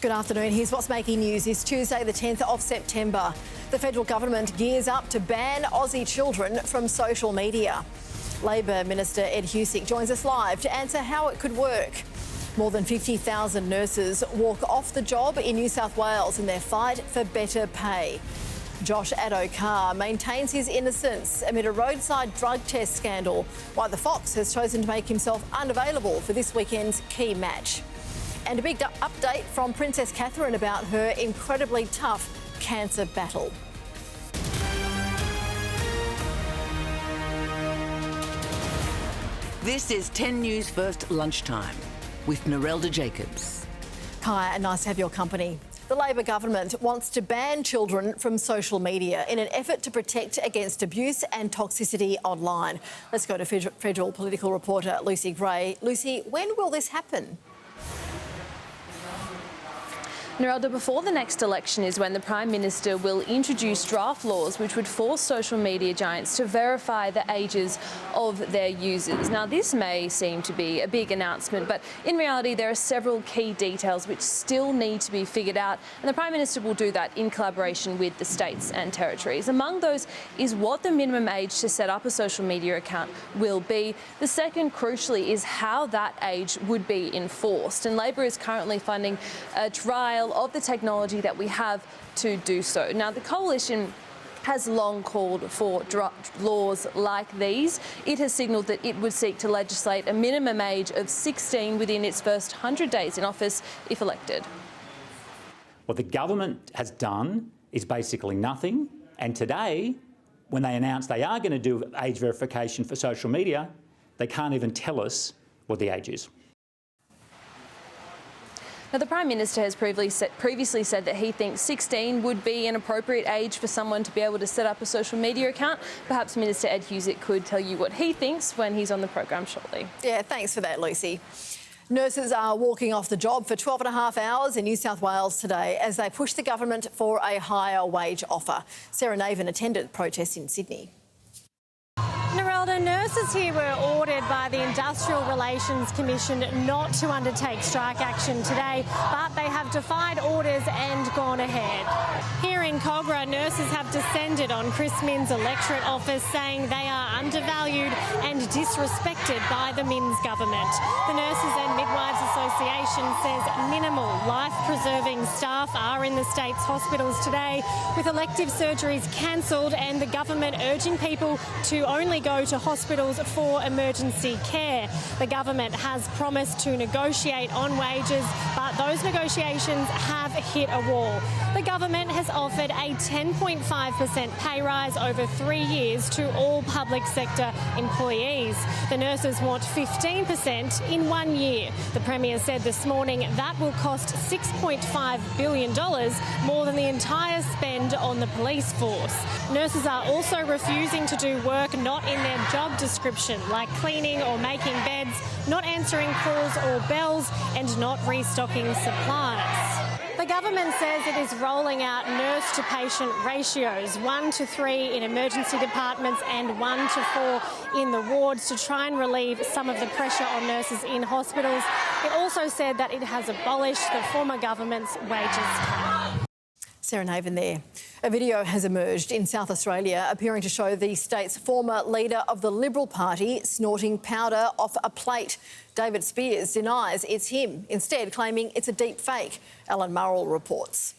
Good afternoon. Here's what's making news this Tuesday, the 10th of September. The federal government gears up to ban Aussie children from social media. Labor Minister Ed Husic joins us live to answer how it could work. More than 50,000 nurses walk off the job in New South Wales in their fight for better pay. Josh Addo-Carr maintains his innocence amid a roadside drug test scandal, while the Fox has chosen to make himself unavailable for this weekend's key match. And a big update from Princess Catherine about her incredibly tough cancer battle. This is 10 News First Lunchtime with Narelda Jacobs. Hi, and nice to have your company. The Labor government wants to ban children from social media in an effort to protect against abuse and toxicity online. Let's go to federal political reporter Lucy Gray. Lucy, when will this happen? Narelda, before the next election is when the Prime Minister will introduce draft laws which would force social media giants to verify the ages of their users. Now, this may seem to be a big announcement, but in reality there are several key details which still need to be figured out, and the Prime Minister will do that in collaboration with the states and territories. Among those is what the minimum age to set up a social media account will be. The second, crucially, is how that age would be enforced, and Labor is currently funding a trial of the technology that we have to do so. Now, the coalition has long called for laws like these. It has signalled that it would seek to legislate a minimum age of 16 within its first 100 days in office if elected. What the government has done is basically nothing, and today, when they announce they are going to do age verification for social media, they can't even tell us what the age is. Now, the Prime Minister has previously said that he thinks 16 would be an appropriate age for someone to be able to set up a social media account. Perhaps Minister Ed Husic could tell you what he thinks when he's on the program shortly. Yeah, thanks for that, Lucy. Nurses are walking off the job for 12 and a half hours in New South Wales today as they push the government for a higher wage offer. Sarah Naven attended protests in Sydney. Narelda, nurses here were ordered by the Industrial Relations Commission not to undertake strike action today, but they have defied orders and gone ahead. Here in Cogra, nurses have descended on Chris Minns' electorate office, saying they are undervalued and disrespected by the Minns government. The Nurses and Midwives Association says minimal life-preserving staff are in the state's hospitals today, with elective surgeries cancelled and the government urging people to only go to hospitals for emergency care. The government has promised to negotiate on wages, but those negotiations have hit a wall. The government has offered a 10.5% pay rise over 3 years to all public sector employees. The nurses want 15% in 1 year. The Premier said this morning that will cost $6.5 billion, more than the entire spend on the police force. Nurses are also refusing to do work not in their job description, like cleaning or making beds, not answering calls or bells, and not restocking supplies. The government says it is rolling out nurse-to-patient ratios, 1 to 3 in emergency departments and 1 to 4 in the wards, to try and relieve some of the pressure on nurses in hospitals. It also said that it has abolished the former government's wages cap. Sarah Naven there. A video has emerged in South Australia appearing to show the state's former leader of the Liberal Party snorting powder off a plate. David Spears denies it's him, instead claiming it's a deep fake. Alan Murrell reports.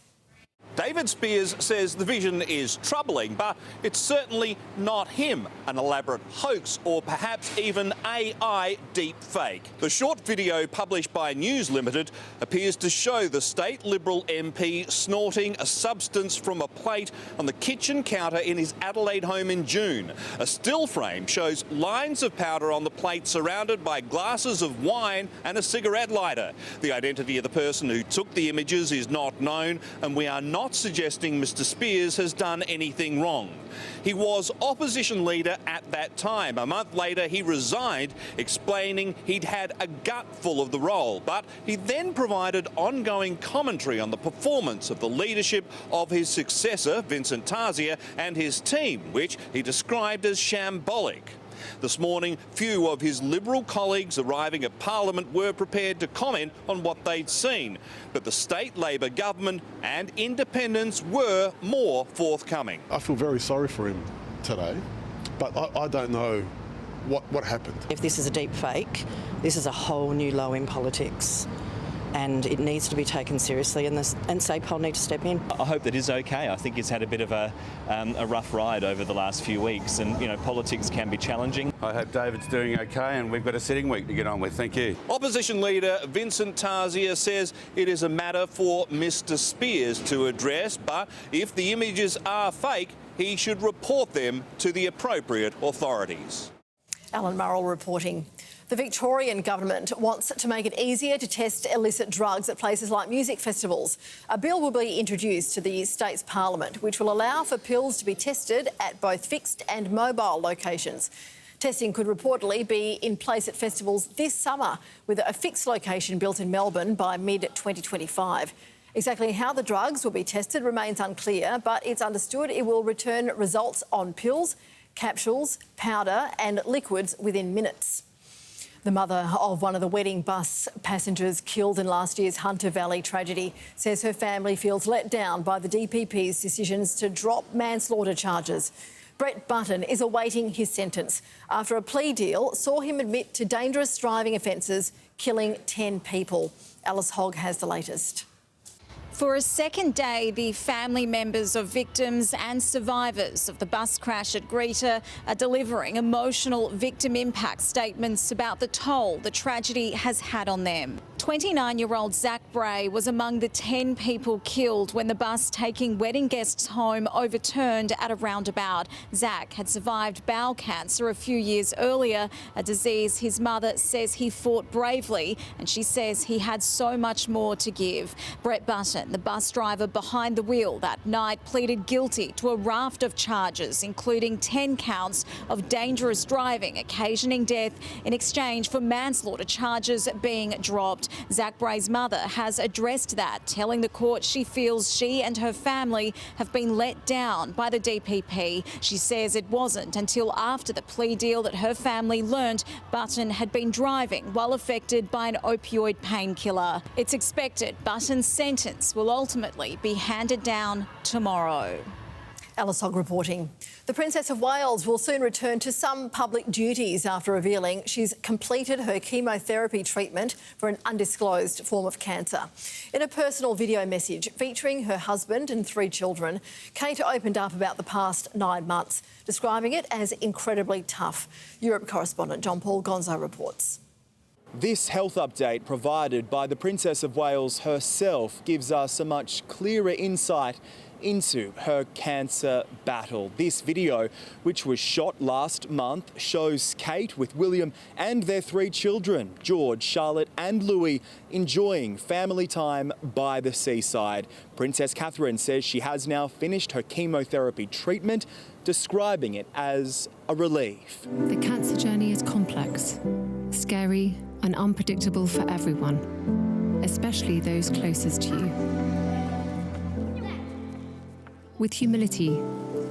David Spears says the vision is troubling, but it's certainly not him, an elaborate hoax or perhaps even AI deep fake. The short video published by News Limited appears to show the state Liberal MP snorting a substance from a plate on the kitchen counter in his Adelaide home in June. A still frame shows lines of powder on the plate surrounded by glasses of wine and a cigarette lighter. The identity of the person who took the images is not known, and we are not suggesting Mr Spears has done anything wrong. He was opposition leader at that time. A month later, he resigned, explaining he'd had a gut full of the role. But he then provided ongoing commentary on the performance of the leadership of his successor, Vincent Tarzia, and his team, which he described as shambolic. This morning, few of his Liberal colleagues arriving at Parliament were prepared to comment on what they'd seen. But the state Labor government and independents were more forthcoming. I feel very sorry for him today, but I don't know what happened. If this is a deep fake, this is a whole new low in politics, and it needs to be taken seriously, and SAPOL need to step in. I hope that is okay. I think it's had a bit of a rough ride over the last few weeks, and politics can be challenging. I hope David's doing okay, and we've got a sitting week to get on with. Thank you. Opposition leader Vincent Tarzia says it is a matter for Mr Spears to address, but if the images are fake, he should report them to the appropriate authorities. Alan Murrell reporting. The Victorian government wants to make it easier to test illicit drugs at places like music festivals. A bill will be introduced to the state's parliament, which will allow for pills to be tested at both fixed and mobile locations. Testing could reportedly be in place at festivals this summer, with a fixed location built in Melbourne by mid-2025. Exactly how the drugs will be tested remains unclear, but it's understood it will return results on pills, capsules, powder and liquids within minutes. The mother of one of the wedding bus passengers killed in last year's Hunter Valley tragedy says her family feels let down by the DPP's decisions to drop manslaughter charges. Brett Button is awaiting his sentence after a plea deal saw him admit to dangerous driving offences, killing 10 people. Alice Hogg has the latest. For a second day, the family members of victims and survivors of the bus crash at Greta are delivering emotional victim impact statements about the toll the tragedy has had on them. 29-year-old Zach Bray was among the 10 people killed when the bus taking wedding guests home overturned at a roundabout. Zach had survived bowel cancer a few years earlier, a disease his mother says he fought bravely, and she says he had so much more to give. Brett Button, the bus driver behind the wheel that night, pleaded guilty to a raft of charges, including 10 counts of dangerous driving, occasioning death, in exchange for manslaughter charges being dropped. Zach Bray's mother has addressed that, telling the court she feels she and her family have been let down by the DPP. She says it wasn't until after the plea deal that her family learnt Button had been driving while affected by an opioid painkiller. It's expected Button's sentence will ultimately be handed down tomorrow. Alice Hogg reporting. The Princess of Wales will soon return to some public duties after revealing she's completed her chemotherapy treatment for an undisclosed form of cancer. In a personal video message featuring her husband and 3 children, Kate opened up about the past 9 months, describing it as incredibly tough. Europe correspondent John Paul Gonzo reports. This health update provided by the Princess of Wales herself gives us a much clearer insight into her cancer battle. This video, which was shot last month, shows Kate with William and their 3 children, George, Charlotte and Louis, enjoying family time by the seaside. Princess Catherine says she has now finished her chemotherapy treatment, describing it as a relief. The cancer journey is complex, scary and unpredictable for everyone, especially those closest to you. With humility,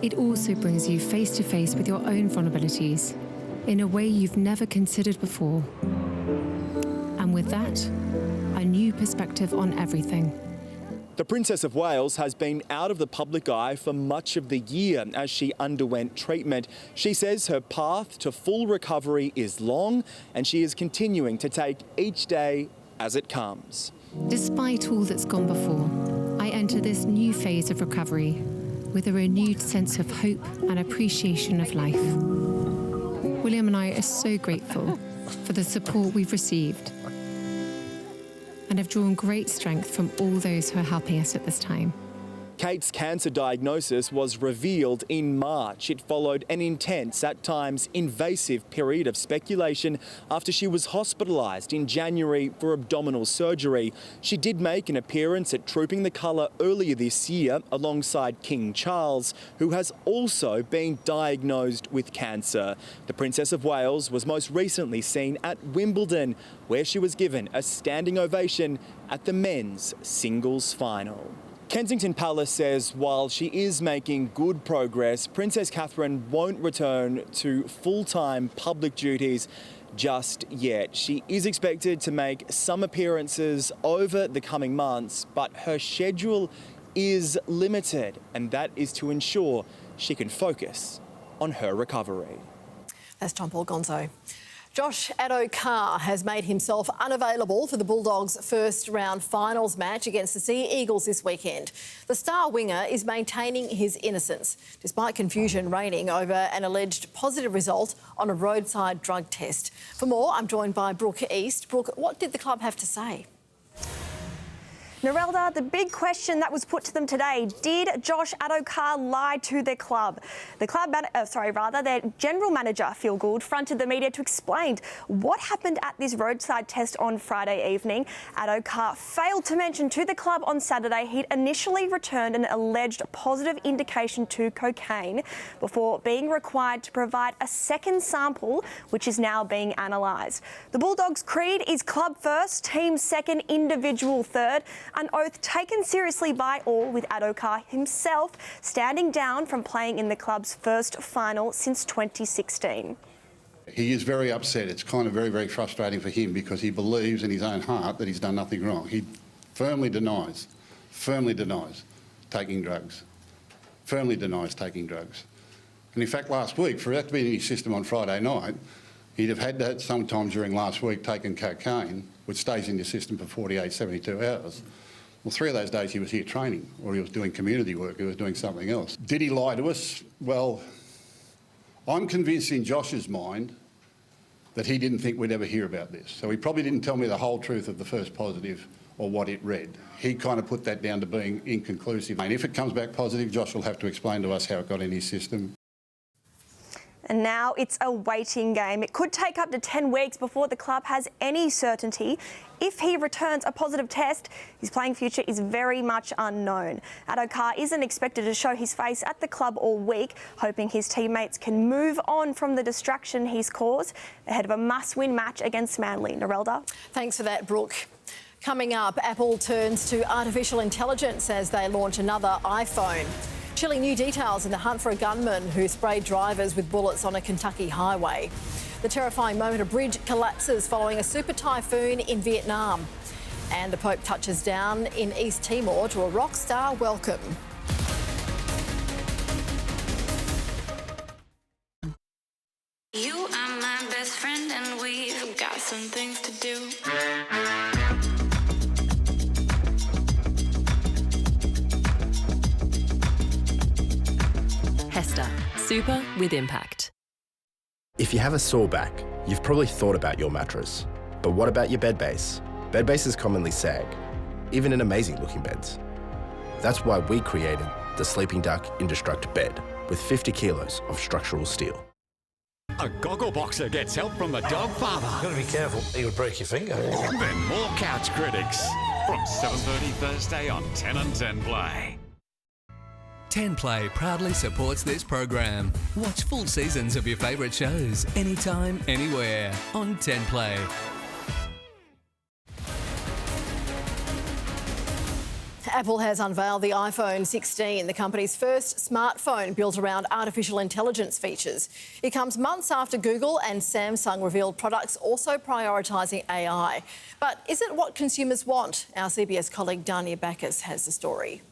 it also brings you face to face with your own vulnerabilities in a way you've never considered before. And with that, a new perspective on everything. The Princess of Wales has been out of the public eye for much of the year as she underwent treatment. She says her path to full recovery is long and she is continuing to take each day as it comes. Despite all that's gone before, I enter this new phase of recovery with a renewed sense of hope and appreciation of life. William and I are so grateful for the support we've received and have drawn great strength from all those who are helping us at this time. Kate's cancer diagnosis was revealed in March. It followed an intense, at times invasive period of speculation after she was hospitalised in January for abdominal surgery. She did make an appearance at Trooping the Colour earlier this year alongside King Charles, who has also been diagnosed with cancer. The Princess of Wales was most recently seen at Wimbledon, where she was given a standing ovation at the men's singles final. Kensington Palace says while she is making good progress, Princess Catherine won't return to full-time public duties just yet. She is expected to make some appearances over the coming months, but her schedule is limited, and that is to ensure she can focus on her recovery. That's John Paul Gonzo. Josh Addo-Carr has made himself unavailable for the Bulldogs' first round finals match against the Sea Eagles this weekend. The star winger is maintaining his innocence, despite confusion reigning over an alleged positive result on a roadside drug test. For more, I'm joined by Brooke East. Brooke, what did the club have to say? Narelda, the big question that was put to them today, did Josh Addo-Carr lie to their club? The their general manager, Phil Gould, fronted the media to explain what happened at this roadside test on Friday evening. Addo-Carr failed to mention to the club on Saturday he'd initially returned an alleged positive indication to cocaine before being required to provide a second sample, which is now being analysed. The Bulldogs' creed is club first, team second, individual third. An oath taken seriously by all, with Addo-Carr himself standing down from playing in the club's first final since 2016. He is very upset. It's kind of very, very frustrating for him because he believes in his own heart that he's done nothing wrong. He firmly denies taking drugs, firmly denies taking drugs. And in fact, last week, for that to be in his system on Friday night, he'd have had that sometime during last week taken cocaine, which stays in your system for 48, 72 hours. Well, 3 of those days he was here training, or he was doing community work, he was doing something else. Did he lie to us? Well, I'm convinced in Josh's mind that he didn't think we'd ever hear about this. So he probably didn't tell me the whole truth of the first positive or what it read. He kind of put that down to being inconclusive. And if it comes back positive, Josh will have to explain to us how it got in his system. And now it's a waiting game. It could take up to 10 weeks before the club has any certainty. If he returns a positive test, his playing future is very much unknown. Addo-Carr isn't expected to show his face at the club all week, hoping his teammates can move on from the distraction he's caused ahead of a must-win match against Manly. Narelda? Thanks for that, Brooke. Coming up, Apple turns to artificial intelligence as they launch another iPhone. Chilling new details in the hunt for a gunman who sprayed drivers with bullets on a Kentucky highway. The terrifying moment a bridge collapses following a super typhoon in Vietnam. And the Pope touches down in East Timor to a rock star welcome. You are my best friend and we've got some things to do. Hester, super with impact. If you have a sore back, you've probably thought about your mattress. But what about your bed base? Bed bases commonly sag, even in amazing looking beds. That's why we created the Sleeping Duck Indestruct bed with 50 kilos of structural steel. A goggle boxer gets help from the dog father. You've got to be careful, you'll break your finger. Then more Couch Critics from 7:30 Thursday on 10 and 10 Play. 10 Play proudly supports this program. Watch full seasons of your favourite shows anytime, anywhere on 10 Play. Apple has unveiled the iPhone 16, the company's first smartphone built around artificial intelligence features. It comes months after Google and Samsung revealed products also prioritising AI. But is it what consumers want? Our CBS colleague Dania Bacchus has the story.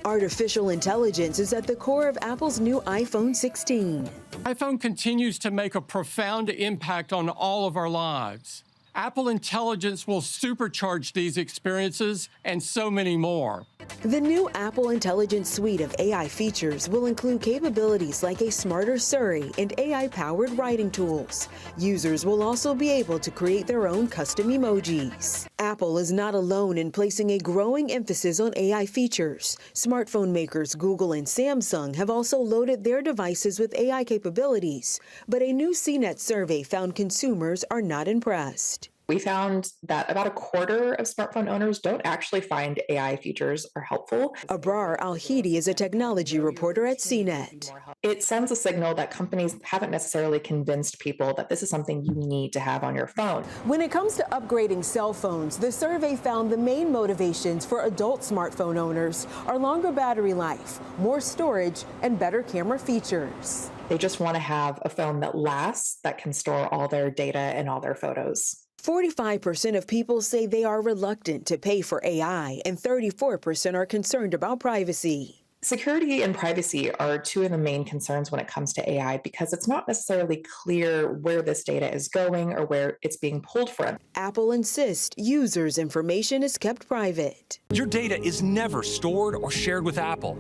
Artificial intelligence is at the core of Apple's new iPhone 16. iPhone continues to make a profound impact on all of our lives. Apple Intelligence will supercharge these experiences and so many more. The new Apple Intelligence suite of AI features will include capabilities like a smarter Siri and AI-powered writing tools. Users will also be able to create their own custom emojis. Apple is not alone in placing a growing emphasis on AI features. Smartphone makers Google and Samsung have also loaded their devices with AI capabilities, but a new CNET survey found consumers are not impressed. We found that about a quarter of smartphone owners don't actually find AI features are helpful. Abrar Al-Hidi is a technology reporter at CNET. It sends a signal that companies haven't necessarily convinced people that this is something you need to have on your phone. When it comes to upgrading cell phones, the survey found the main motivations for adult smartphone owners are longer battery life, more storage, and better camera features. They just want to have a phone that lasts, that can store all their data and all their photos. 45% of people say they are reluctant to pay for AI, and 34% are concerned about privacy. Security and privacy are two of the main concerns when it comes to AI because it's not necessarily clear where this data is going or where it's being pulled from. Apple insists users' information is kept private. Your data is never stored or shared with Apple.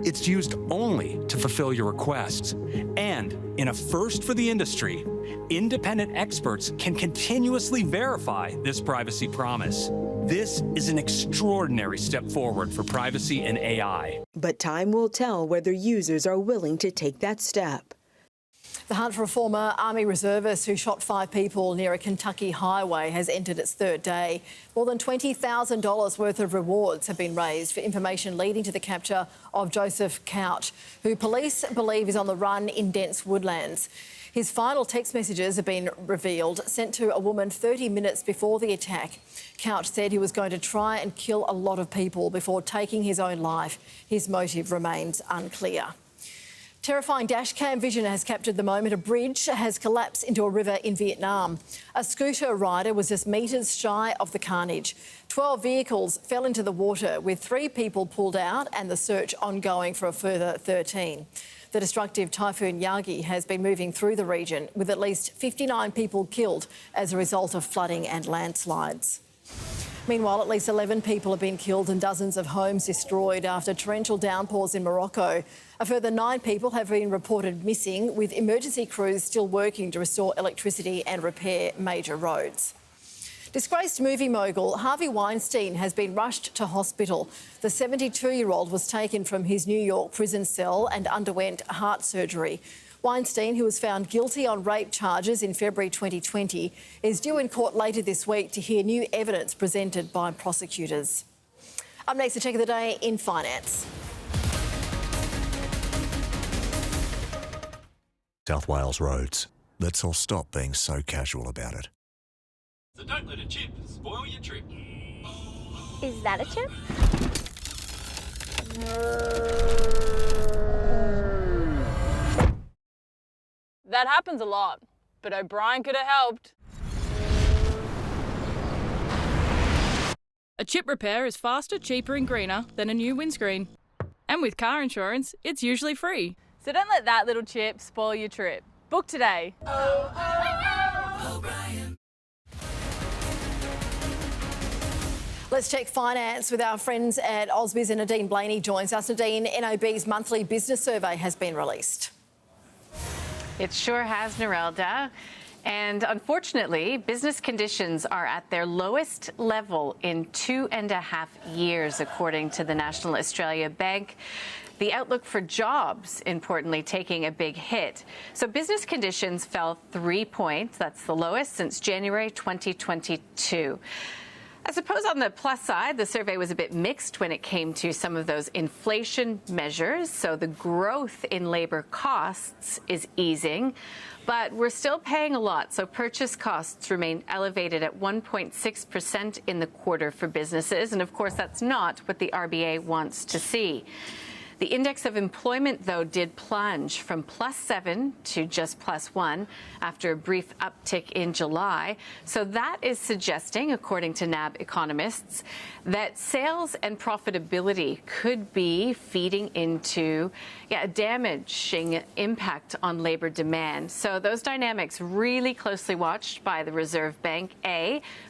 It's used only to fulfill your requests. And in a first for the industry, independent experts can continuously verify this privacy promise. This is an extraordinary step forward for privacy and AI. But time will tell whether users are willing to take that step. The hunt for a former Army reservist who shot 5 people near a Kentucky highway has entered its 3rd day. More than $20,000 worth of rewards have been raised for information leading to the capture of Joseph Couch, who police believe is on the run in dense woodlands. His final text messages have been revealed, sent to a woman 30 minutes before the attack. Couch said he was going to try and kill a lot of people before taking his own life. His motive remains unclear. Terrifying dashcam vision has captured the moment a bridge has collapsed into a river in Vietnam. A scooter rider was just metres shy of the carnage. 12 vehicles fell into the water with 3 people pulled out and the search ongoing for a further 13. The destructive Typhoon Yagi has been moving through the region with at least 59 people killed as a result of flooding and landslides. Meanwhile, at least 11 people have been killed and dozens of homes destroyed after torrential downpours in Morocco. A further 9 people have been reported missing, with emergency crews still working to restore electricity and repair major roads. Disgraced movie mogul Harvey Weinstein has been rushed to hospital. The 72-year-old was taken from his New York prison cell and underwent heart surgery. Weinstein, who was found guilty on rape charges in February 2020, is due in court later this week to hear new evidence presented by prosecutors. Up next, a check of the day in finance. South Wales roads. Let's all stop being so casual about it. So don't let a chip spoil your trip. Is that a chip? That happens a lot, but O'Brien could have helped. A chip repair is faster, cheaper and greener than a new windscreen. And with car insurance, it's usually free. So don't let that little chip spoil your trip. Book today. O'Brien. Let's check finance with our friends at Ausbiz, and Nadine Blaney joins us. Nadine, NAB's monthly business survey has been released. It sure has, Narelda. And unfortunately, business conditions are at their lowest level in 2.5 years, according to the National Australia Bank. The outlook for jobs, importantly, taking a big hit. So business conditions fell 3 points. That's the lowest since January 2022. I suppose on the plus side, the survey was a bit mixed when it came to some of those inflation measures. So the growth in labour costs is easing, but we're still paying a lot. So purchase costs remain elevated at 1.6% in the quarter for businesses. And of course, that's not what the RBA wants to see. The index of employment, though, did plunge from +7 to just +1 after a brief uptick in July. So that is suggesting, according to NAB economists, that sales and profitability could be feeding into a damaging impact on labour demand. So those dynamics really closely watched by the Reserve Bank.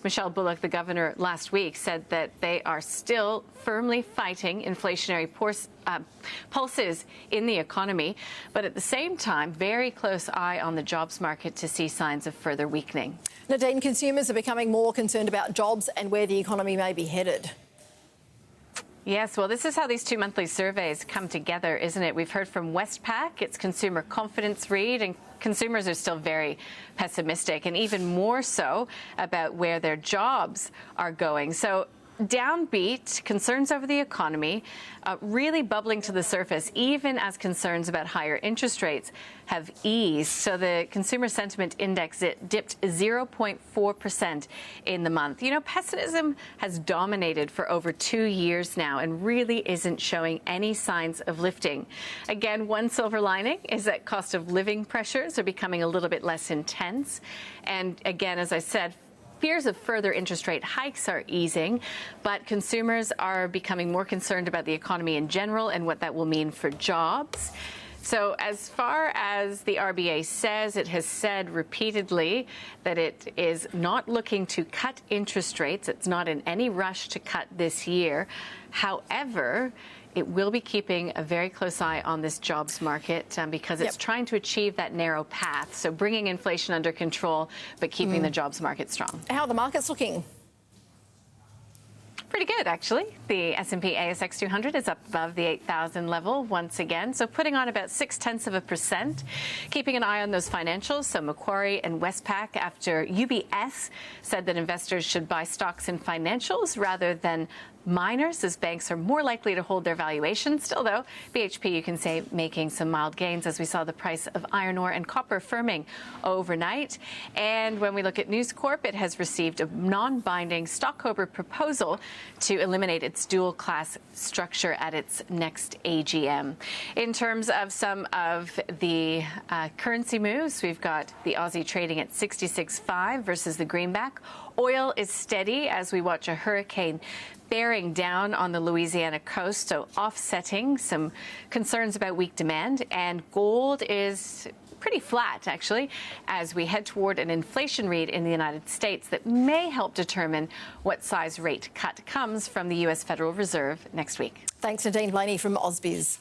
Michelle Bullock, the governor, last week said that they are still firmly fighting inflationary pulses in the economy, but at the same time, very close eye on the jobs market to see signs of further weakening. Nadine, consumers are becoming more concerned about jobs and where the economy may be headed. Yes, well, this is how these two monthly surveys come together, isn't it? We've heard from Westpac, its consumer confidence read, and consumers are still very pessimistic, and even more so about where their jobs are going. So downbeat, concerns over the economy really bubbling to the surface, even as concerns about higher interest rates have eased. So the consumer sentiment index dipped 0.4% in the month. You know, pessimism has dominated for over 2 years now and really isn't showing any signs of lifting. Again, one silver lining is that cost of living pressures are becoming a little bit less intense. And again, as I said, fears of further interest rate hikes are easing, but consumers are becoming more concerned about the economy in general and what that will mean for jobs. So as far as the RBA says, it has said repeatedly that it is not looking to cut interest rates. It's not in any rush to cut this year. However, it will be keeping a very close eye on this jobs market because it's trying to achieve that narrow path. So bringing inflation under control, but keeping the jobs market strong. How are the markets looking? Pretty good, actually. The S&P ASX 200 is up above the 8,000 level once again, so putting on about 0.6%. Keeping an eye on those financials, so Macquarie and Westpac, after UBS said that investors should buy stocks in financials rather than miners, as banks are more likely to hold their valuations. Still, though, BHP, you can say, making some mild gains as we saw the price of iron ore and copper firming overnight. And when we look at News Corp, it has received a non-binding stockholder proposal to eliminate its dual-class structure at its next AGM. In terms of some of the currency moves, we've got the Aussie trading at 66.5 versus the greenback. Oil is steady as we watch a hurricane bearing down on the Louisiana coast, so offsetting some concerns about weak demand. And gold is pretty flat, actually, as we head toward an inflation read in the United States that may help determine what size rate cut comes from the US Federal Reserve next week. Thanks, Nadine Blaney from Ausbiz.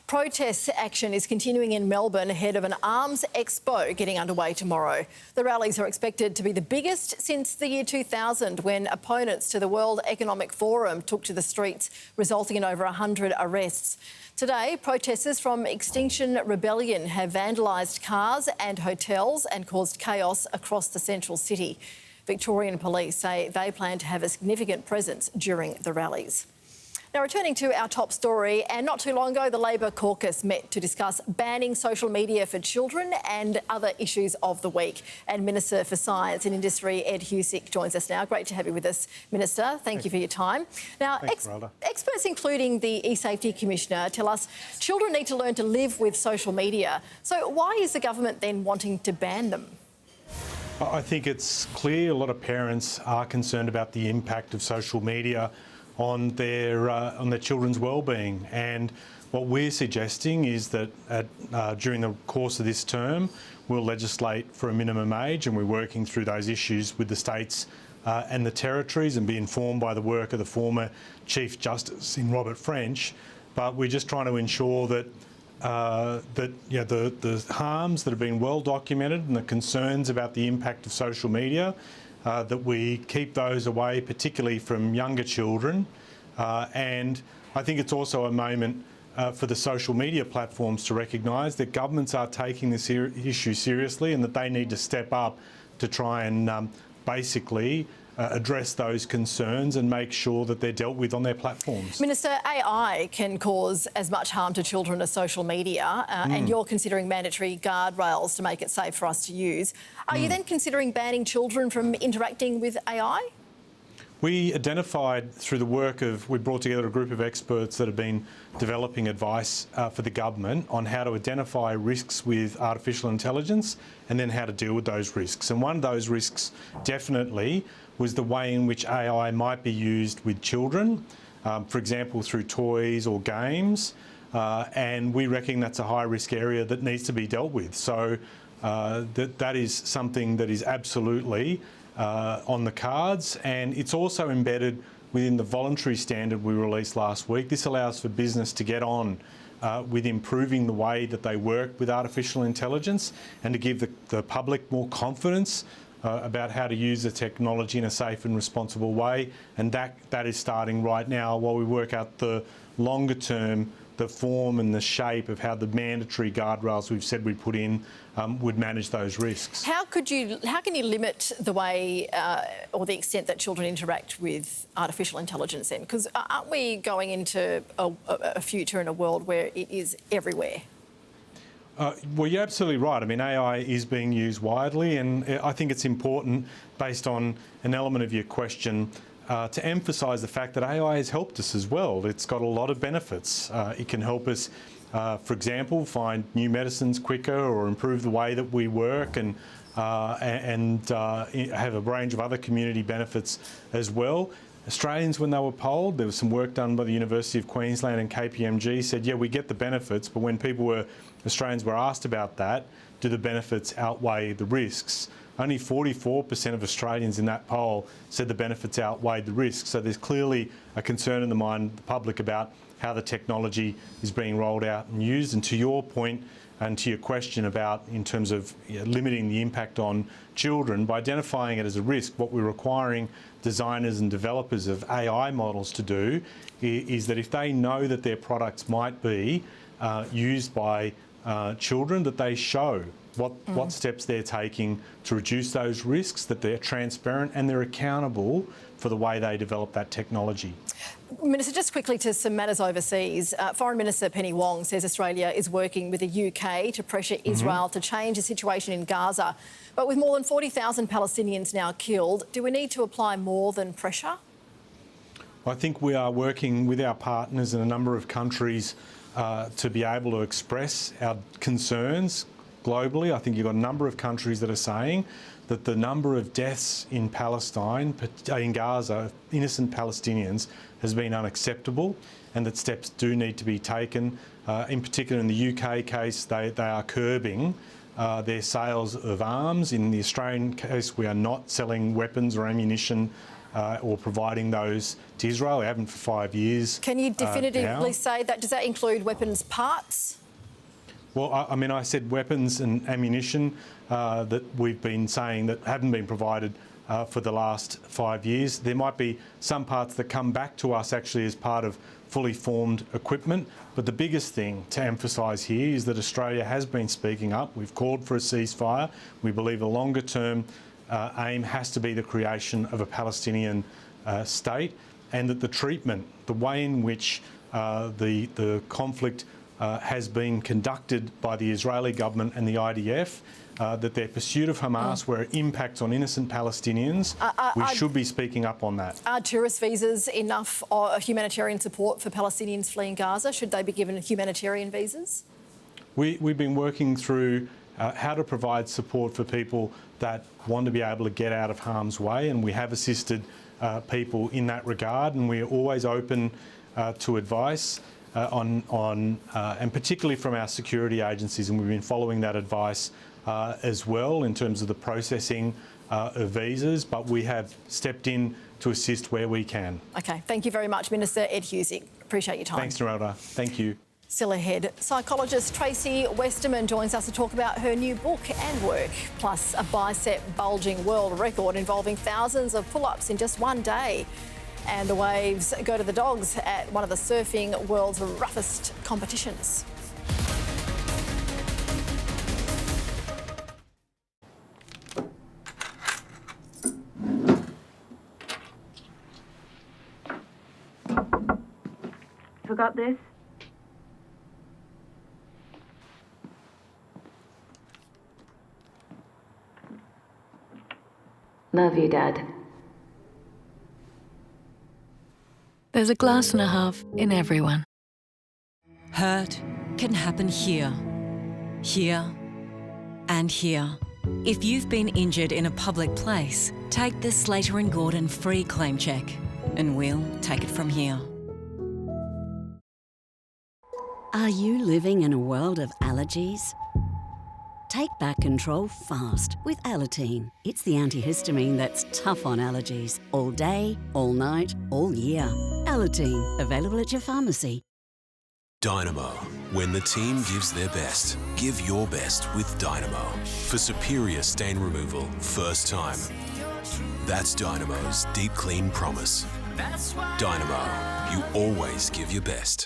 Protest action is continuing in Melbourne ahead of an arms expo getting underway tomorrow. The rallies are expected to be the biggest since the year 2000, when opponents to the World Economic Forum took to the streets, resulting in over 100 arrests. Today, protesters from Extinction Rebellion have vandalised cars and hotels and caused chaos across the central city. Victorian police say they plan to have a significant presence during the rallies. Now, returning to our top story, and not too long ago, the Labor caucus met to discuss banning social media for children and other issues of the week. And Minister for Science and Industry, Ed Husic, joins us now. Great to have you with us, Minister. Thank you for your time. Now, experts, including the e-Safety Commissioner, tell us children need to learn to live with social media. So why is the government then wanting to ban them? I think it's clear a lot of parents are concerned about the impact of social media on their children's well-being, and what we're suggesting is that during the course of this term we'll legislate for a minimum age, and we're working through those issues with the states and the territories, and be informed by the work of the former Chief Justice in Robert French. But we're just trying to ensure that the harms that have been well documented and the concerns about the impact of social media, that we keep those away, particularly from younger children. And I think it's also a moment for the social media platforms to recognise that governments are taking this issue seriously, and that they need to step up to try and basically address those concerns and make sure that they're dealt with on their platforms. Minister, AI can cause as much harm to children as social media, and you're considering mandatory guardrails to make it safe for us to use. Are you then considering banning children from interacting with AI? We identified through the work we brought together a group of experts that have been developing advice for the government on how to identify risks with artificial intelligence and then how to deal with those risks. And one of those risks definitely was the way in which AI might be used with children, for example, through toys or games. And we reckon that's a high-risk area that needs to be dealt with. So that is something that is absolutely on the cards, and it's also embedded within the voluntary standard we released last week. This allows for business to get on with improving the way that they work with artificial intelligence, and to give the public more confidence about how to use the technology in a safe and responsible way, and that is starting right now while we work out the longer term, the form and the shape of how the mandatory guardrails we've said we put in would manage those risks. How can you limit the way or the extent that children interact with artificial intelligence then? Because aren't we going into a future in a world where it is everywhere? Well, you're absolutely right. I mean, AI is being used widely, and I think it's important, based on an element of your question, to emphasise the fact that AI has helped us as well. It's got a lot of benefits. It can help us, for example, find new medicines quicker or improve the way that we work, and have a range of other community benefits as well. Australians, when they were polled, there was some work done by the University of Queensland and KPMG, said, yeah, we get the benefits, but when Australians were asked about that, do the benefits outweigh the risks? Only 44% of Australians in that poll said the benefits outweighed the risks. So there's clearly a concern in the mind of the public about how the technology is being rolled out and used. And to your point, and to your question about in terms of limiting the impact on children, by identifying it as a risk, what we're requiring designers and developers of AI models to do is that if they know that their products might be used by children, that they show what steps they're taking to reduce those risks, that they're transparent and they're accountable for the way they develop that technology. Minister, just quickly to some matters overseas. Foreign Minister Penny Wong says Australia is working with the UK to pressure Israel to change the situation in Gaza. But with more than 40,000 Palestinians now killed, do we need to apply more than pressure? I think we are working with our partners in a number of countries to be able to express our concerns globally. I think you've got a number of countries that are saying that the number of deaths in Palestine, in Gaza, innocent Palestinians, has been unacceptable, and that steps do need to be taken. In particular, in the UK case, they are curbing their sales of arms. In the Australian case, we are not selling weapons or ammunition or providing those to Israel. We haven't for 5 years. Can you definitively say that? Does that include weapons parts? Well, I said weapons and ammunition that we've been saying that haven't been provided for the last 5 years. There might be some parts that come back to us actually as part of fully formed equipment. But the biggest thing to emphasise here is that Australia has been speaking up. We've called for a ceasefire. We believe a longer term aim has to be the creation of a Palestinian state, and that the treatment, the way in which the conflict has been conducted by the Israeli government and the IDF, that their pursuit of Hamas, where it impacts on innocent Palestinians, we should be speaking up on that. Are tourist visas enough humanitarian support for Palestinians fleeing Gaza? Should they be given humanitarian visas? We've been working through how to provide support for people that want to be able to get out of harm's way, and we have assisted people in that regard, and we're always open to advice. And particularly from our security agencies, and we've been following that advice as well in terms of the processing of visas, but we have stepped in to assist where we can. OK, thank you very much, Minister Ed Husic. Appreciate your time. Thanks, Narelda. Thank you. Still ahead, psychologist Tracy Westerman joins us to talk about her new book and work, plus a bicep bulging world record involving thousands of pull-ups in just one day. And the waves go to the dogs at one of the surfing world's roughest competitions. Forgot this? Love you, Dad. There's a glass and a half in everyone. Hurt can happen here, here, and here. If you've been injured in a public place, take the Slater & Gordon free claim check, and we'll take it from here. Are you living in a world of allergies? Take back control fast with Alateen. It's the antihistamine that's tough on allergies. All day, all night, all year. Alateen, available at your pharmacy. Dynamo. When the team gives their best, give your best with Dynamo. For superior stain removal, first time. That's Dynamo's deep clean promise. Dynamo. You always give your best.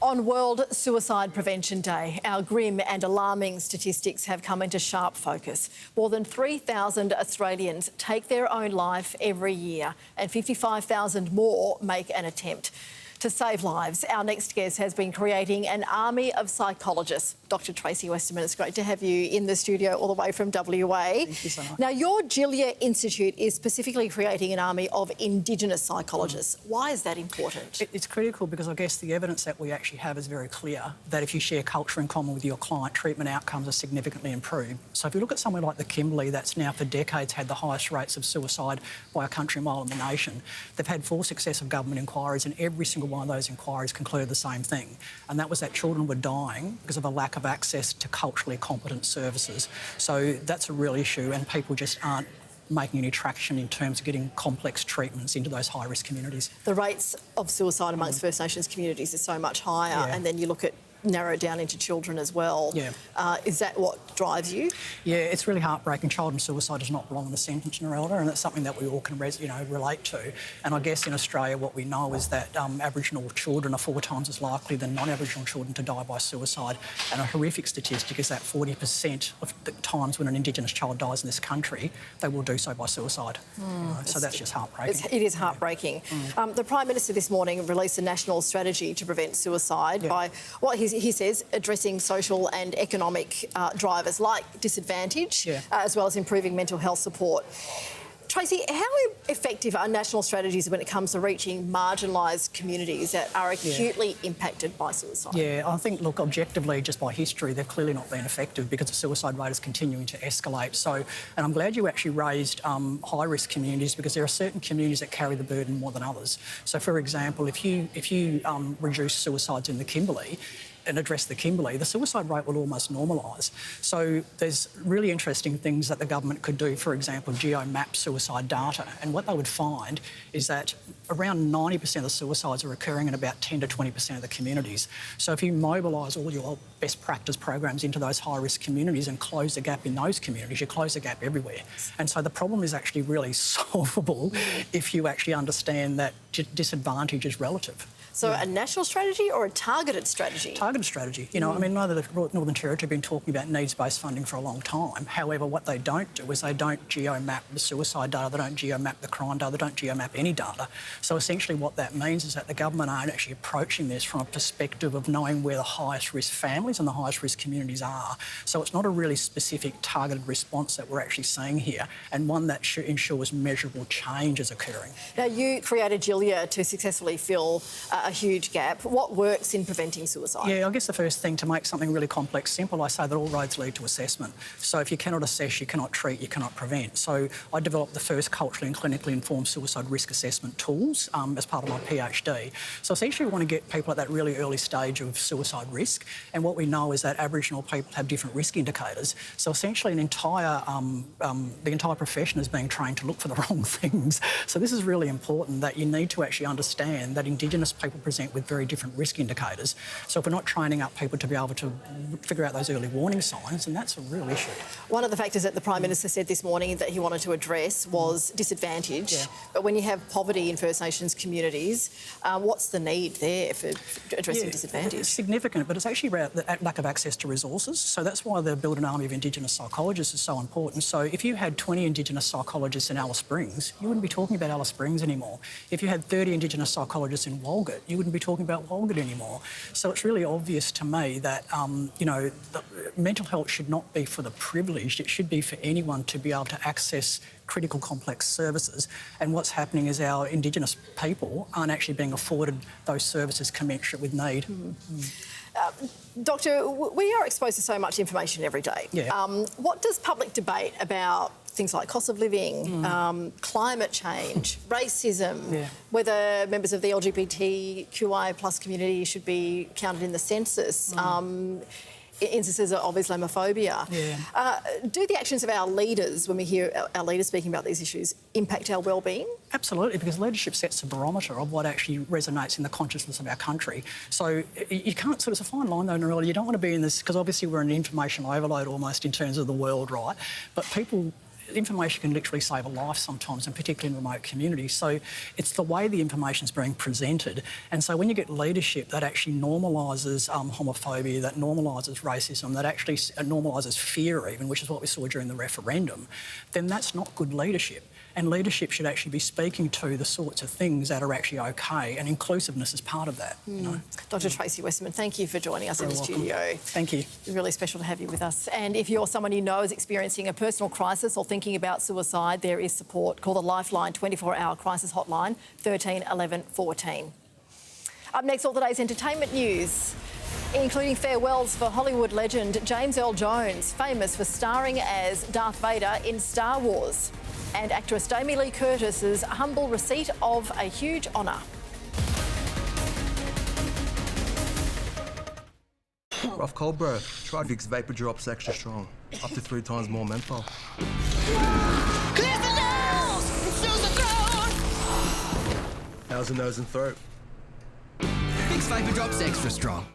On World Suicide Prevention Day, our grim and alarming statistics have come into sharp focus. More than 3,000 Australians take their own life every year, and 55,000 more make an attempt. To save lives, our next guest has been creating an army of psychologists. Dr. Tracy Westerman, it's great to have you in the studio all the way from WA. Thank you so much. Now, your Gilia Institute is specifically creating an army of Indigenous psychologists. Why is that important? It's critical because I guess the evidence that we actually have is very clear that if you share culture in common with your client, treatment outcomes are significantly improved. So if you look at somewhere like the Kimberley, that's now for decades had the highest rates of suicide by a country mile in the nation. They've had 4 successive government inquiries, and every single one of those inquiries concluded the same thing, and that was that children were dying because of a lack of access to culturally competent services. So that's a real issue, and people just aren't making any traction in terms of getting complex treatments into those high-risk communities. The rates of suicide amongst First Nations communities are so much higher, and then you look at narrow down into children as well. Is that what drives you? Yeah, it's really heartbreaking. Child and suicide does not belong in the sentence, Narelda, and that's something that we all can relate to. And I guess in Australia what we know is that Aboriginal children are 4 times as likely than non-Aboriginal children to die by suicide. And a horrific statistic is that 40% of the times when an Indigenous child dies in this country, they will do so by suicide. So that's just heartbreaking. It is heartbreaking. The Prime Minister this morning released a national strategy to prevent suicide by what he says addressing social and economic drivers like disadvantage, as well as improving mental health support. Tracy, how effective are national strategies when it comes to reaching marginalised communities that are acutely impacted by suicide? Yeah, I think, look, objectively, just by history, they've clearly not been effective because the suicide rate is continuing to escalate. So, and I'm glad you actually raised high-risk communities, because there are certain communities that carry the burden more than others. So, for example, if you reduce suicides in the Kimberley, and address the Kimberley, the suicide rate will almost normalise. So there's really interesting things that the government could do, for example, geo-map suicide data. And what they would find is that around 90% of the suicides are occurring in about 10 to 20% of the communities. So if you mobilise all your best practice programs into those high-risk communities and close the gap in those communities, you close the gap everywhere. And so the problem is actually really solvable if you actually understand that disadvantage is relative. So a national strategy or a targeted strategy? Targeted strategy. You know, I mean, neither the Northern Territory have been talking about needs-based funding for a long time. However, what they don't do is they don't geo-map the suicide data, they don't geo-map the crime data, they don't geo-map any data. So essentially what that means is that the government aren't actually approaching this from a perspective of knowing where the highest risk families and the highest risk communities are. So it's not a really specific targeted response that we're actually seeing here, and one that ensures measurable change is occurring. Now, you created Gilia to successfully fill a huge gap. What works in preventing suicide? Yeah, I guess the first thing, to make something really complex simple, I say that all roads lead to assessment. So if you cannot assess, you cannot treat, you cannot prevent. So I developed the first culturally and clinically informed suicide risk assessment tools as part of my PhD. So essentially we want to get people at that really early stage of suicide risk, and what we know is that Aboriginal people have different risk indicators. So essentially the entire profession is being trained to look for the wrong things. So this is really important, that you need to actually understand that Indigenous people present with very different risk indicators. So if we're not training up people to be able to figure out those early warning signs, then that's a real issue. One of the factors that the Prime Minister said this morning that he wanted to address was disadvantage. But when you have poverty in First Nations communities, what's the need there for addressing disadvantage? It's significant, but it's actually about the lack of access to resources. So that's why the Build an Army of Indigenous Psychologists is so important. So if you had 20 Indigenous psychologists in Alice Springs, you wouldn't be talking about Alice Springs anymore. If you had 30 Indigenous psychologists in Walgett, you wouldn't be talking about Walgett anymore. So it's really obvious to me that, you know, mental health should not be for the privileged. It should be for anyone to be able to access critical complex services. And what's happening is our Indigenous people aren't actually being afforded those services commensurate with need. Doctor, we are exposed to so much information every day. What does public debate about things like cost of living, climate change, racism, whether members of the LGBTQI+ community should be counted in the census, instances of Islamophobia. Yeah. Do the actions of our leaders, when we hear our leaders speaking about these issues, impact our well-being? Absolutely, because leadership sets a barometer of what actually resonates in the consciousness of our country. So you can't sort of, it's a fine line though, Narelda, you don't want to be in this, because obviously we're in information overload almost in terms of the world, right? But information can literally save a life sometimes, and particularly in remote communities. So it's the way the information is being presented. And so when you get leadership that actually normalises homophobia, that normalises racism, that actually normalises fear even, which is what we saw during the referendum, then that's not good leadership. And leadership should actually be speaking to the sorts of things that are actually okay, and inclusiveness is part of that. You know? Dr. Tracy Westerman, thank you for joining us in the studio. Thank you. It's really special to have you with us. And if you're someone you know is experiencing a personal crisis or thinking about suicide, there is support. Call the Lifeline 24-hour crisis hotline, 13 11 14. Up next, all today's entertainment news, including farewells for Hollywood legend James Earl Jones, famous for starring as Darth Vader in Star Wars, and actress Jamie Lee Curtis's humble receipt of a huge honour. Rough cold, bro. Try Vicks Vapor Drops extra strong. Up to 3 times more menthol. Clear the nose! It's How's the nose and throat? Vicks Vapor Drops extra strong.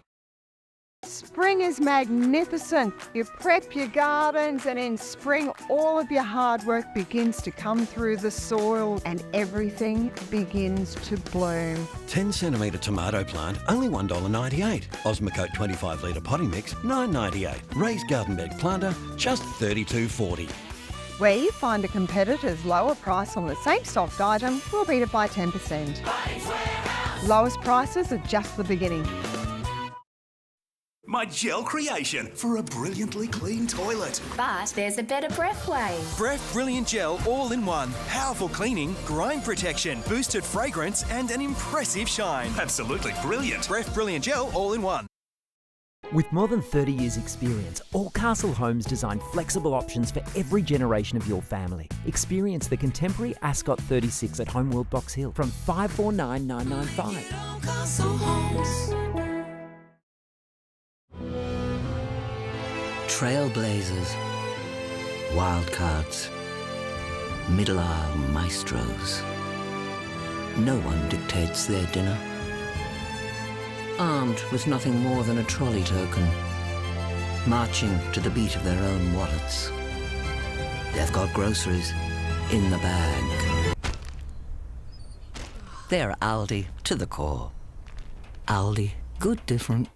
Spring is magnificent. You prep your gardens, and in spring all of your hard work begins to come through the soil and everything begins to bloom. 10 centimetre tomato plant, only $1.98. Osmocote 25 litre potting mix, $9.98. Raised garden bed planter, just $32.40. Where you find a competitor's lower price on the same stocked item, we'll beat it by 10%. Lowest prices are just the beginning. My gel creation for a brilliantly clean toilet. But there's a better Bref way. Bref Brilliant Gel all-in-one. Powerful cleaning, grime protection, boosted fragrance and an impressive shine. Absolutely brilliant. Bref Brilliant Gel all-in-one. With more than 30 years' experience, Allcastle Homes design flexible options for every generation of your family. Experience the contemporary Ascot 36 at Homeworld Box Hill from $549,995. Trailblazers, wildcards, middle aisle maestros. No one dictates their dinner. Armed with nothing more than a trolley token, marching to the beat of their own wallets. They've got groceries in the bag. They're Aldi to the core. Aldi, good different.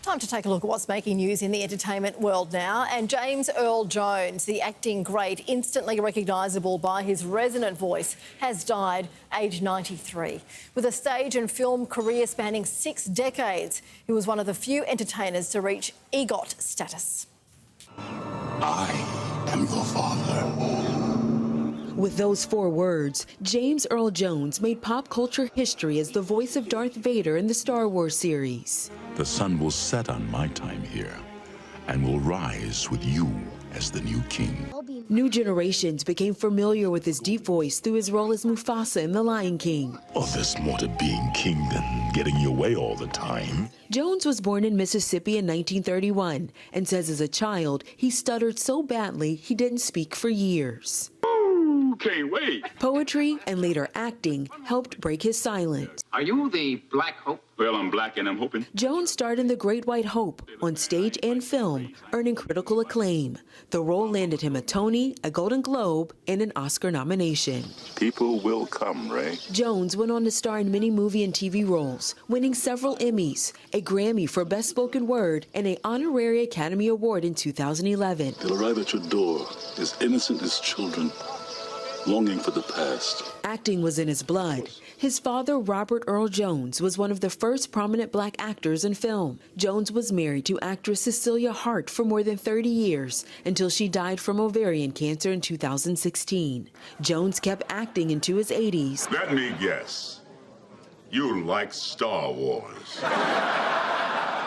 Time to take a look at what's making news in the entertainment world now. And James Earl Jones, the acting great, instantly recognisable by his resonant voice, has died aged 93. With a stage and film career spanning 6 decades, he was one of the few entertainers to reach EGOT status. I am your father. With those 4 words, James Earl Jones made pop culture history as the voice of Darth Vader in the Star Wars series. The sun will set on my time here and will rise with you as the new king. New generations became familiar with his deep voice through his role as Mufasa in The Lion King. Oh, there's more to being king than getting your way all the time. Jones was born in Mississippi in 1931 and says as a child he stuttered so badly he didn't speak for years. Can't wait. Poetry and later acting helped break his silence. Are you the Black Hope? Well, I'm black and I'm hoping. Jones starred in The Great White Hope on stage and film, earning critical acclaim. The role landed him a Tony, a Golden Globe, and an Oscar nomination. People will come, Ray. Jones went on to star in many movie and TV roles, winning several Emmys, a Grammy for Best Spoken Word, and an honorary Academy Award in 2011. They'll arrive at your door as innocent as children, longing for the past. Acting was in his blood. His father, Robert Earl Jones, was one of the first prominent black actors in film. Jones was married to actress Cecilia Hart for more than 30 years until she died from ovarian cancer in 2016. Jones kept acting into his 80s. Let me guess. You like Star Wars.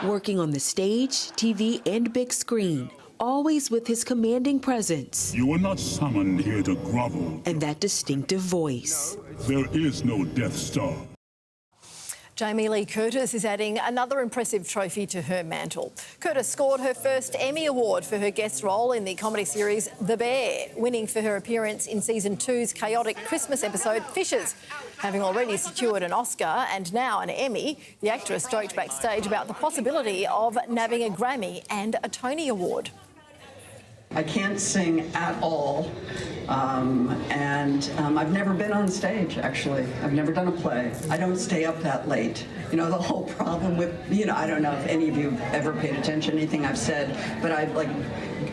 Working on the stage, TV, and big screen. Always with his commanding presence. You were not summoned here to grovel. And that distinctive voice. There is no Death Star. Jamie Lee Curtis is adding another impressive trophy to her mantle. Curtis scored her first Emmy Award for her guest role in the comedy series The Bear, winning for her appearance in Season 2's chaotic Christmas episode Fishes. Having already secured an Oscar and now an Emmy, the actress joked backstage about the possibility of nabbing a Grammy and a Tony Award. I can't sing at all, and I've never been on stage, actually. I've never done a play. I don't stay up that late. You know, the whole problem with, I don't know if any of you have ever paid attention to anything I've said, but I've,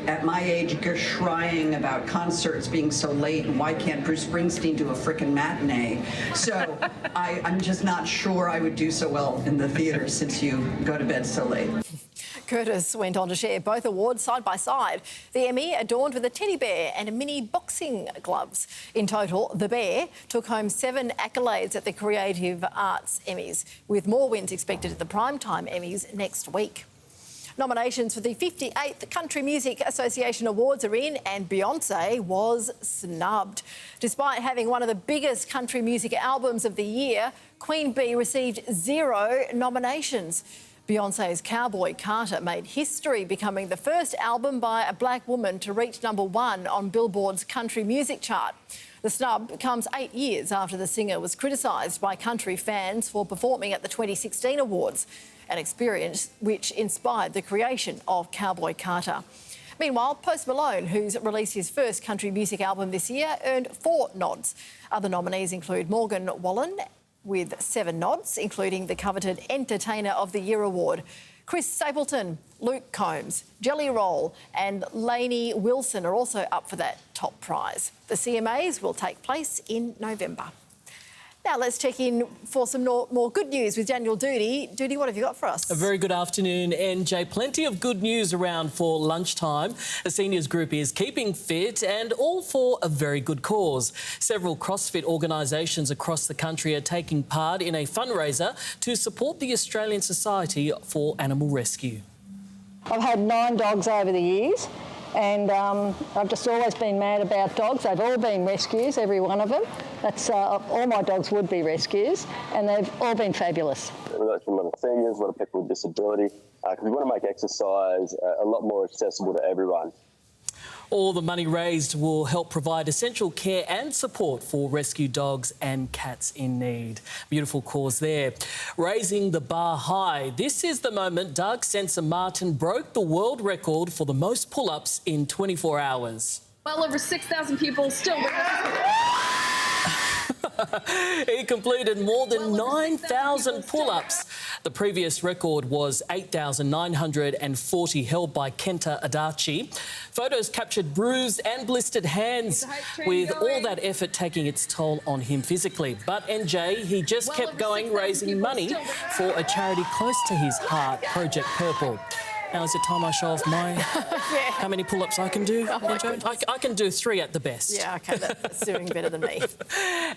at my age, gushrying about concerts being so late and why can't Bruce Springsteen do a frickin' matinee? So I'm just not sure I would do so well in the theatre since you go to bed so late. Curtis went on to share both awards side by side. The Emmy adorned with a teddy bear and a mini boxing gloves. In total, The Bear took home 7 accolades at the Creative Arts Emmys, with more wins expected at the Primetime Emmys next week. Nominations for the 58th Country Music Association Awards are in, and Beyoncé was snubbed. Despite having one of the biggest country music albums of the year, Queen Bee received 0 nominations. Beyoncé's Cowboy Carter made history, becoming the first album by a black woman to reach #1 on Billboard's country music chart. The snub comes 8 years after the singer was criticised by country fans for performing at the 2016 awards, an experience which inspired the creation of Cowboy Carter. Meanwhile, Post Malone, who's released his first country music album this year, earned 4 nods. Other nominees include Morgan Wallen, with 7 nods, including the coveted Entertainer of the Year award. Chris Stapleton, Luke Combs, Jelly Roll and Lainey Wilson are also up for that top prize. The CMAs will take place in November. Now let's check in for some more good news with Daniel Doody. Doody, what have you got for us? A very good afternoon, NJ. Plenty of good news around for lunchtime. The seniors group is keeping fit and all for a very good cause. Several CrossFit organisations across the country are taking part in a fundraiser to support the Australian Society for Animal Rescue. I've had 9 dogs over the years. And I've just always been mad about dogs. They've all been rescues, every one of them. That's all my dogs would be rescues, and they've all been fabulous. We've got a lot of seniors, a lot of people with disability, because we want to make exercise a lot more accessible to everyone. All the money raised will help provide essential care and support for rescue dogs and cats in need. Beautiful cause there. Raising the bar high. This is the moment Doug Sensor Martin broke the world record for the most pull-ups in 24 hours. Well over 6,000 people still with us. He completed more than 9,000 pull-ups. The previous record was 8,940, held by Kenta Adachi. Photos captured bruised and blistered hands, with all that effort taking its toll on him physically. But NJ, he just kept going, raising money for a charity close to his heart, Project Purple. Now is it time I show off how many pull-ups I can do? NJ? I can do 3 at the best. Yeah, OK, that's doing better than me.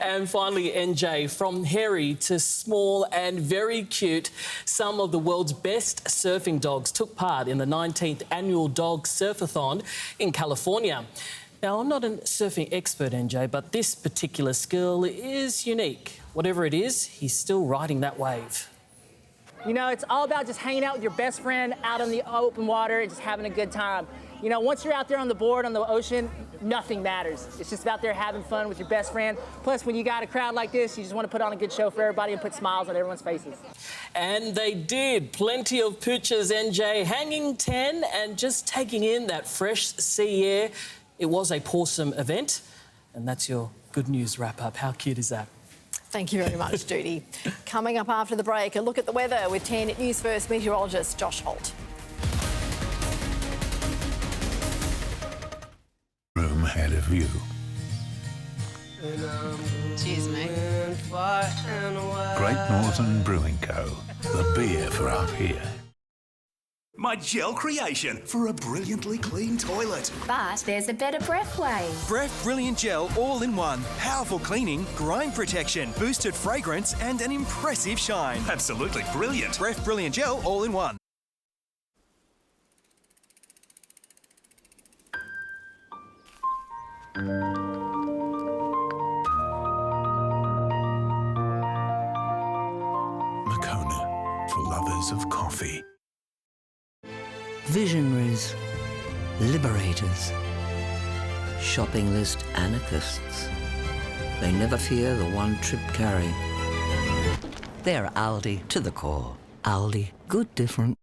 And finally, NJ, from hairy to small and very cute, some of the world's best surfing dogs took part in the 19th annual Dog Surfathon in California. Now, I'm not a surfing expert, NJ, but this particular skill is unique. Whatever it is, he's still riding that wave. You know, it's all about just hanging out with your best friend out in the open water and just having a good time. You know, once you're out there on the board, on the ocean, nothing matters. It's just about there having fun with your best friend. Plus, when you got a crowd like this, you just want to put on a good show for everybody and put smiles on everyone's faces. And they did. Plenty of pictures, NJ, hanging 10 and just taking in that fresh sea air. It was a awesome event. And that's your good news wrap-up. How cute is that? Thank you very much, Judy. Coming up after the break, a look at the weather with 10 News First meteorologist Josh Holt. Room ahead of you. Cheers, mate. Great Northern Brewing Co. The beer for up here. My gel creation for a brilliantly clean toilet. But there's a better breath way. Bref Brilliant Gel all-in-one. Powerful cleaning, grime protection, boosted fragrance and an impressive shine. Absolutely brilliant. Bref Brilliant Gel all-in-one. lovers of coffee. Visionaries, liberators, shopping list anarchists. They never fear the one-trip carry. They're Aldi to the core. Aldi, good different.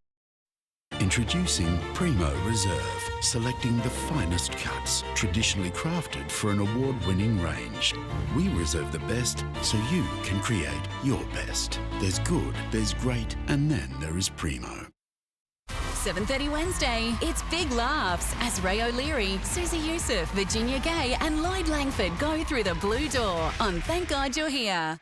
Introducing Primo Reserve, selecting the finest cuts, traditionally crafted for an award-winning range. We reserve the best so you can create your best. There's good, there's great, and then there is Primo. 7:30 Wednesday, it's Big Laughs as Ray O'Leary, Susie Youssef, Virginia Gay and Lloyd Langford go through the blue door on Thank God You're Here.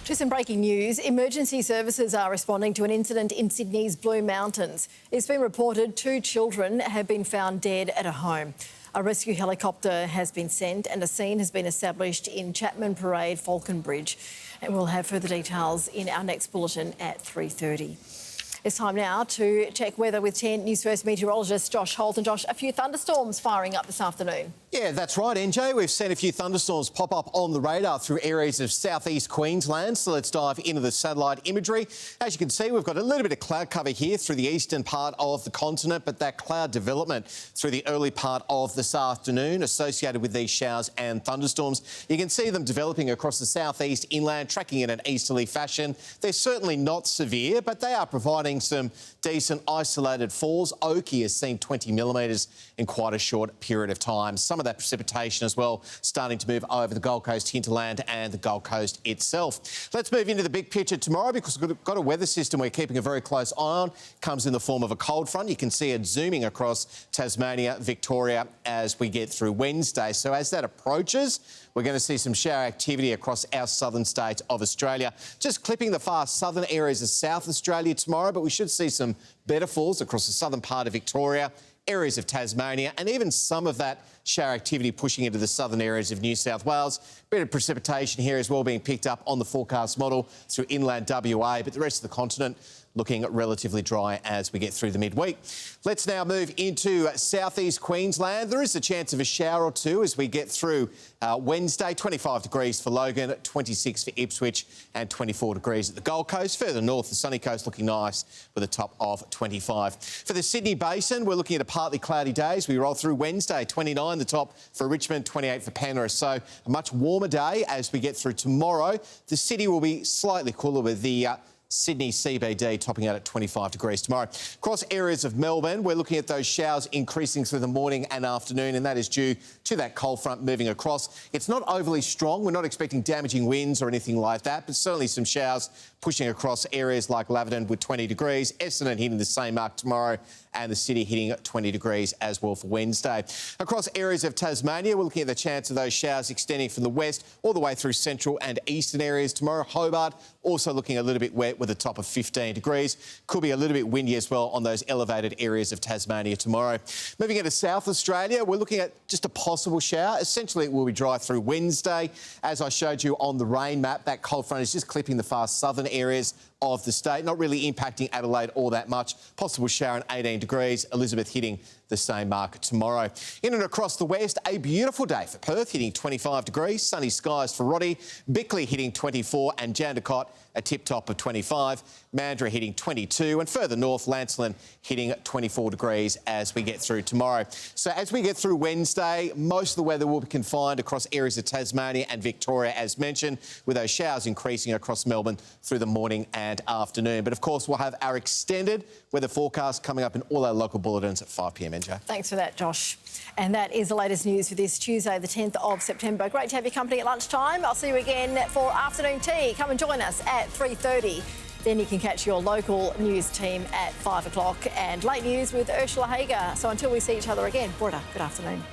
To some breaking news, emergency services are responding to an incident in Sydney's Blue Mountains. It's been reported 2 children have been found dead at a home. A rescue helicopter has been sent and a scene has been established in Chapman Parade, Falconbridge. And we'll have further details in our next bulletin at 3:30. It's time now to check weather with 10 News First meteorologist Josh Holt. And Josh, a few thunderstorms firing up this afternoon. Yeah, that's right, NJ. We've seen a few thunderstorms pop up on the radar through areas of southeast Queensland. So let's dive into the satellite imagery. As you can see, we've got a little bit of cloud cover here through the eastern part of the continent, but that cloud development through the early part of this afternoon associated with these showers and thunderstorms. You can see them developing across the southeast inland, tracking in an easterly fashion. They're certainly not severe, but they are providing some decent isolated falls. Oakey has seen 20 millimetres in quite a short period of time. Some of that precipitation as well starting to move over the Gold Coast hinterland and the Gold Coast itself. Let's move into the big picture tomorrow because we've got a weather system we're keeping a very close eye on. Comes in the form of a cold front. You can see it zooming across Tasmania, Victoria as we get through Wednesday. So as that approaches, we're going to see some shower activity across our southern states of Australia. Just clipping the far southern areas of South Australia tomorrow, but we should see some better falls across the southern part of Victoria, areas of Tasmania, and even some of that shower activity pushing into the southern areas of New South Wales. Bit of precipitation here as well being picked up on the forecast model through inland WA, but the rest of the continent looking relatively dry as we get through the midweek. Let's now move into southeast Queensland. There is a chance of a shower or two as we get through Wednesday. 25 degrees for Logan, 26 for Ipswich and 24 degrees at the Gold Coast. Further north, the sunny coast looking nice with a top of 25. For the Sydney Basin, we're looking at a partly cloudy day as we roll through Wednesday. 29 the top for Richmond, 28 for Penrith. So a much warmer day as we get through tomorrow. The city will be slightly cooler with the Sydney CBD topping out at 25 degrees tomorrow. Across areas of Melbourne, we're looking at those showers increasing through the morning and afternoon, and that is due to that cold front moving across. It's not overly strong. We're not expecting damaging winds or anything like that, but certainly some showers pushing across areas like Laverton with 20 degrees, Essendon hitting the same mark tomorrow, and the city hitting 20 degrees as well for Wednesday. Across areas of Tasmania, we're looking at the chance of those showers extending from the west all the way through central and eastern areas tomorrow. Hobart also looking a little bit wet with a top of 15 degrees. Could be a little bit windy as well on those elevated areas of Tasmania tomorrow. Moving into South Australia, we're looking at just a possible shower. Essentially, it will be dry through Wednesday. As I showed you on the rain map, that cold front is just clipping the far southern areas of the state, not really impacting Adelaide all that much. Possible shower at 18 degrees. Elizabeth hitting the same mark tomorrow. In and across the west, a beautiful day for Perth, hitting 25 degrees. Sunny skies for Roddy. Bickley hitting 24 and Jandakot a tip-top of 25. Mandurah hitting 22 and further north, Lancelin hitting 24 degrees as we get through tomorrow. So as we get through Wednesday, most of the weather will be confined across areas of Tasmania and Victoria, as mentioned, with those showers increasing across Melbourne through the morning and afternoon. But of course, we'll have our extended weather forecast coming up in all our local bulletins at 5 p.m, NJ. Thanks for that, Josh. And that is the latest news for this Tuesday, the 10th of September. Great to have your company at lunchtime. I'll see you again for afternoon tea. Come and join us at 3:30. Then you can catch your local news team at 5 o'clock and late news with Ursula Hager. So until we see each other again, Border, good afternoon.